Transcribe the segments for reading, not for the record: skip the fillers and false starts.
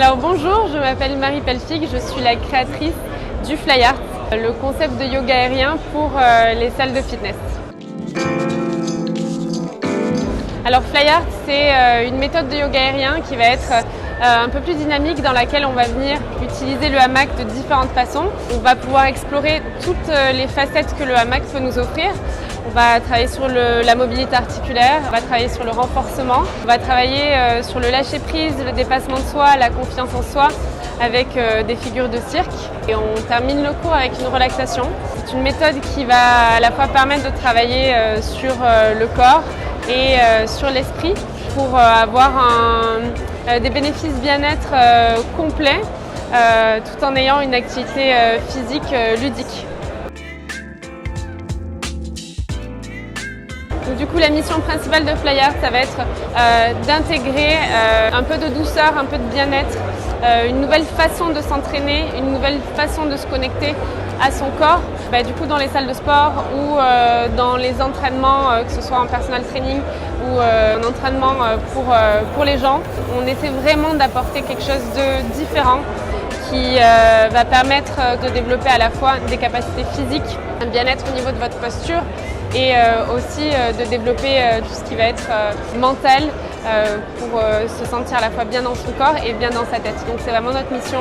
Alors bonjour, je m'appelle Marie Pelfig, je suis la créatrice du Flyart, le concept de yoga aérien pour les salles de fitness. Alors Flyart, c'est une méthode de yoga aérien qui va être un peu plus dynamique, dans laquelle on va venir utiliser le hamac de différentes façons. On va pouvoir explorer toutes les facettes que le hamac peut nous offrir. On va travailler sur la mobilité articulaire, on va travailler sur le renforcement, on va travailler sur le lâcher-prise, le dépassement de soi, la confiance en soi avec des figures de cirque. Et on termine le cours avec une relaxation. C'est une méthode qui va à la fois permettre de travailler sur le corps et sur l'esprit pour avoir des bénéfices bien-être complets tout en ayant une activité physique ludique. Donc, du coup, la mission principale de Flyart, ça va être d'intégrer un peu de douceur, un peu de bien-être, une nouvelle façon de s'entraîner, une nouvelle façon de se connecter à son corps. Du coup, dans les salles de sport ou dans les entraînements, que ce soit en personal training ou en entraînement pour les gens, on essaie vraiment d'apporter quelque chose de différent qui va permettre de développer à la fois des capacités physiques, un bien-être au niveau de votre posture et aussi de développer tout ce qui va être mental pour se sentir à la fois bien dans son corps et bien dans sa tête. Donc c'est vraiment notre mission,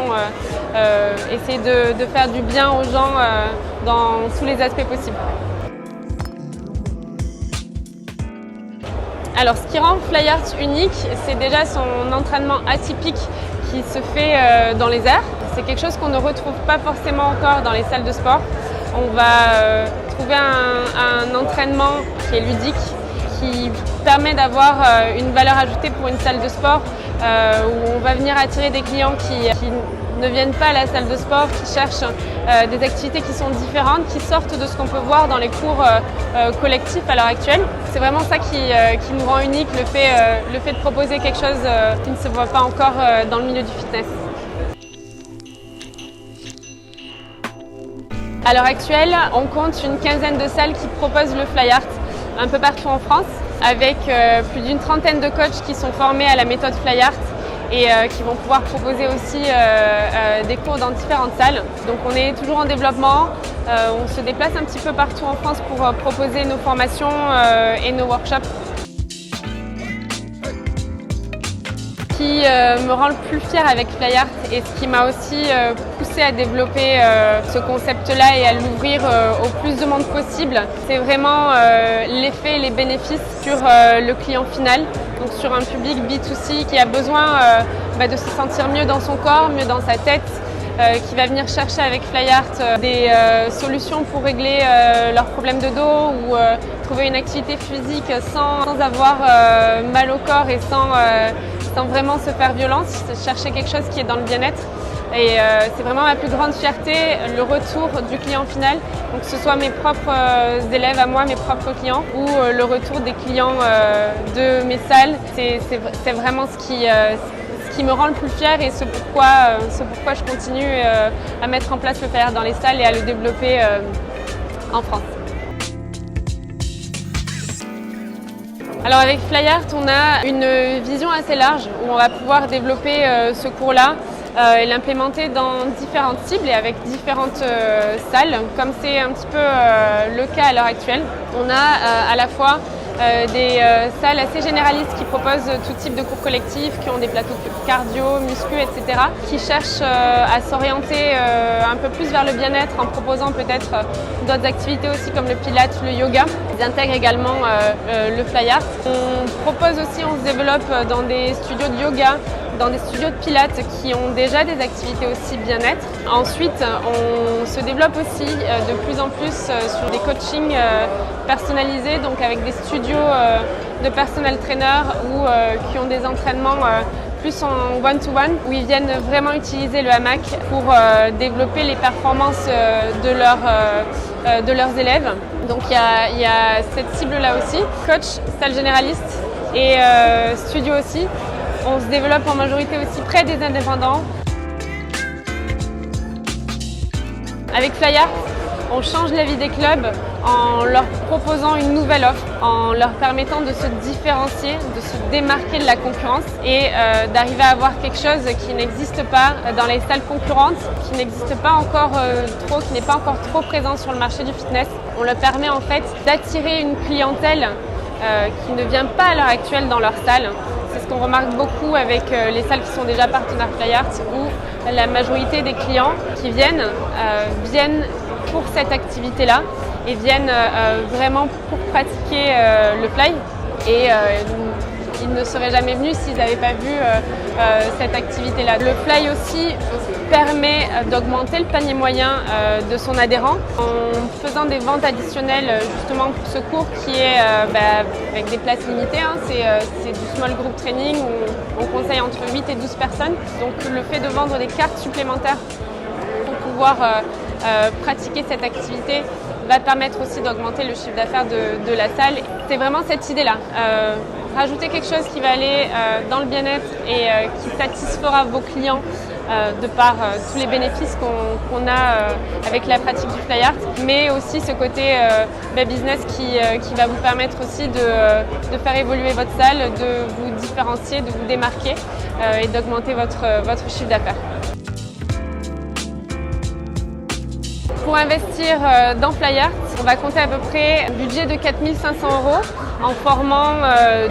essayer de faire du bien aux gens dans tous les aspects possibles. Alors ce qui rend Flyart unique, c'est déjà son entraînement atypique qui se fait dans les airs. C'est quelque chose qu'on ne retrouve pas forcément encore dans les salles de sport. On va trouver un entraînement qui est ludique, qui permet d'avoir une valeur ajoutée pour une salle de sport où on va venir attirer des clients qui ne viennent pas à la salle de sport, qui cherchent des activités qui sont différentes, qui sortent de ce qu'on peut voir dans les cours collectifs à l'heure actuelle. C'est vraiment ça qui nous rend unique, le fait de proposer quelque chose qui ne se voit pas encore dans le milieu du fitness. À l'heure actuelle, on compte une quinzaine de salles qui proposent le Flyart un peu partout en France, avec plus d'une trentaine de coachs qui sont formés à la méthode Flyart et qui vont pouvoir proposer aussi des cours dans différentes salles. Donc on est toujours en développement, on se déplace un petit peu partout en France pour proposer nos formations et nos workshops. Ce qui me rend le plus fière avec Flyart et ce qui m'a aussi poussé à développer ce concept-là et à l'ouvrir au plus de monde possible, c'est vraiment l'effet et les bénéfices sur le client final, donc sur un public B2C qui a besoin de se sentir mieux dans son corps, mieux dans sa tête, qui va venir chercher avec Flyart des solutions pour régler leurs problèmes de dos ou trouver une activité physique sans avoir mal au corps et sans vraiment se faire violence, chercher quelque chose qui est dans le bien-être. Et c'est vraiment ma plus grande fierté, le retour du client final, donc que ce soit mes propres élèves à moi, mes propres clients, ou le retour des clients de mes salles. C'est vraiment ce qui me rend le plus fière et c'est pourquoi je continue à mettre en place le Flyart dans les salles et à le développer en France. Alors avec Flyart, on a une vision assez large où on va pouvoir développer ce cours-là et l'implémenter dans différentes cibles et avec différentes salles, comme c'est un petit peu le cas à l'heure actuelle. On a à la fois des salles assez généralistes qui proposent tout type de cours collectifs, qui ont des plateaux cardio, muscu, etc., qui cherchent à s'orienter un peu plus vers le bien-être en proposant peut-être d'autres activités aussi comme le pilates, le yoga. Ils intègrent également le Flyart. On propose aussi, on se développe dans des studios de yoga, dans des studios de pilates qui ont déjà des activités aussi bien-être. Ensuite, on se développe aussi de plus en plus sur des coachings personnalisés, donc avec des studios de personal trainer ou qui ont des entraînements plus en one-to-one, où ils viennent vraiment utiliser le hamac pour développer les performances de leurs élèves. Donc il y a cette cible-là aussi, coach, salle généraliste et studio aussi. On se développe en majorité aussi près des indépendants. Avec Flyart, On change la vie des clubs en leur proposant une nouvelle offre, en leur permettant de se différencier, de se démarquer de la concurrence et d'arriver à avoir quelque chose qui n'existe pas dans les salles concurrentes, qui n'existe pas encore qui n'est pas encore trop présent sur le marché du fitness. On leur permet en fait d'attirer une clientèle qui ne vient pas à l'heure actuelle dans leur salle. C'est ce qu'on remarque beaucoup avec les salles qui sont déjà partenaires FlyArt, où la majorité des clients qui viennent pour cette activité-là et viennent vraiment pour pratiquer le fly. Et ils ne seraient jamais venus s'ils n'avaient pas vu cette activité-là. Le fly aussi permet d'augmenter le panier moyen de son adhérent en faisant des ventes additionnelles justement pour ce cours qui est avec des places limitées. C'est du small group training où on conseille entre 8 et 12 personnes. Donc le fait de vendre des cartes supplémentaires pour pouvoir pratiquer cette activité va permettre aussi d'augmenter le chiffre d'affaires de la salle. C'est vraiment cette idée-là. Rajouter quelque chose qui va aller dans le bien-être et qui satisfera vos clients de par tous les bénéfices qu'on a avec la pratique du FlyArt, mais aussi ce côté business qui va vous permettre aussi de faire évoluer votre salle, de vous différencier, de vous démarquer et d'augmenter votre chiffre d'affaires. Pour investir dans FlyArt, on va compter à peu près un budget de 4 500 € en formant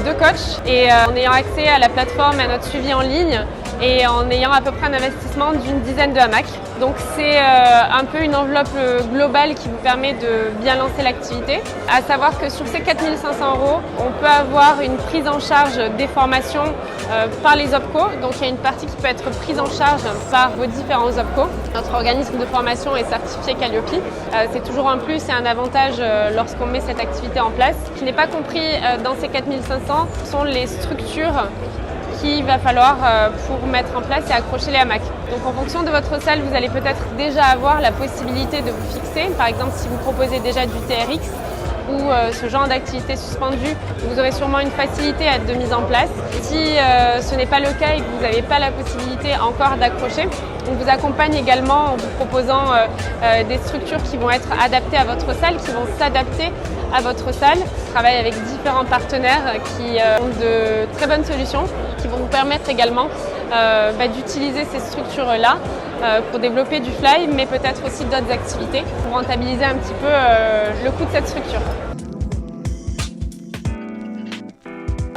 2 coachs et en ayant accès à la plateforme et à notre suivi en ligne et en ayant à peu près un investissement d'une dizaine de hamacs. Donc c'est un peu une enveloppe globale qui vous permet de bien lancer l'activité. À savoir que sur ces 4 500 €, on peut avoir une prise en charge des formations par les OPCO. Donc il y a une partie qui peut être prise en charge par vos différents OPCO. Notre organisme de formation est certifié Calliope. C'est toujours un plus et un avantage lorsqu'on met cette activité en place. Ce qui n'est pas compris dans ces 4 500 sont les structures qu'il va falloir pour mettre en place et accrocher les hamacs. Donc en fonction de votre salle, vous allez peut-être déjà avoir la possibilité de vous fixer. Par exemple, si vous proposez déjà du TRX ou ce genre d'activité suspendue, vous aurez sûrement une facilité de mise en place. Si ce n'est pas le cas et que vous n'avez pas la possibilité encore d'accrocher, on vous accompagne également en vous proposant des structures qui vont être adaptées à votre salle, qui vont s'adapter à votre salle. On travaille avec différents partenaires qui ont de très bonnes solutions, qui vont vous permettre également d'utiliser ces structures-là pour développer du fly, mais peut-être aussi d'autres activités pour rentabiliser un petit peu le coût de cette structure.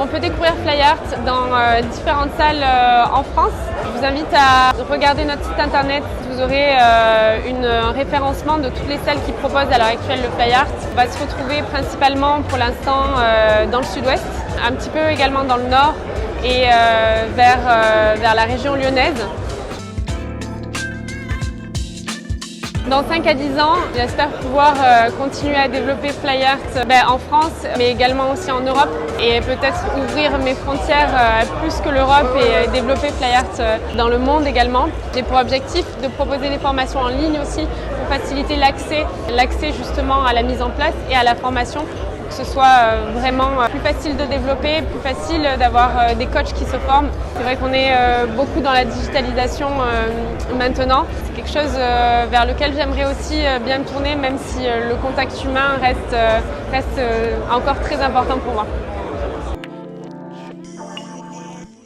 On peut découvrir FlyArt dans différentes salles en France. Je vous invite à regarder notre site internet. Vous aurez un référencement de toutes les salles qui proposent à l'heure actuelle le FlyArt. On va se retrouver principalement pour l'instant dans le sud-ouest, un petit peu également dans le nord et vers la région lyonnaise. Dans 5 à 10 ans, j'espère pouvoir continuer à développer FlyArt en France, mais également aussi en Europe et peut-être ouvrir mes frontières plus que l'Europe et développer FlyArt dans le monde également. J'ai pour objectif de proposer des formations en ligne aussi pour faciliter l'accès justement à la mise en place et à la formation, que ce soit vraiment plus facile de développer, plus facile d'avoir des coachs qui se forment. C'est vrai qu'on est beaucoup dans la digitalisation maintenant. C'est quelque chose vers lequel j'aimerais aussi bien me tourner, même si le contact humain reste encore très important pour moi.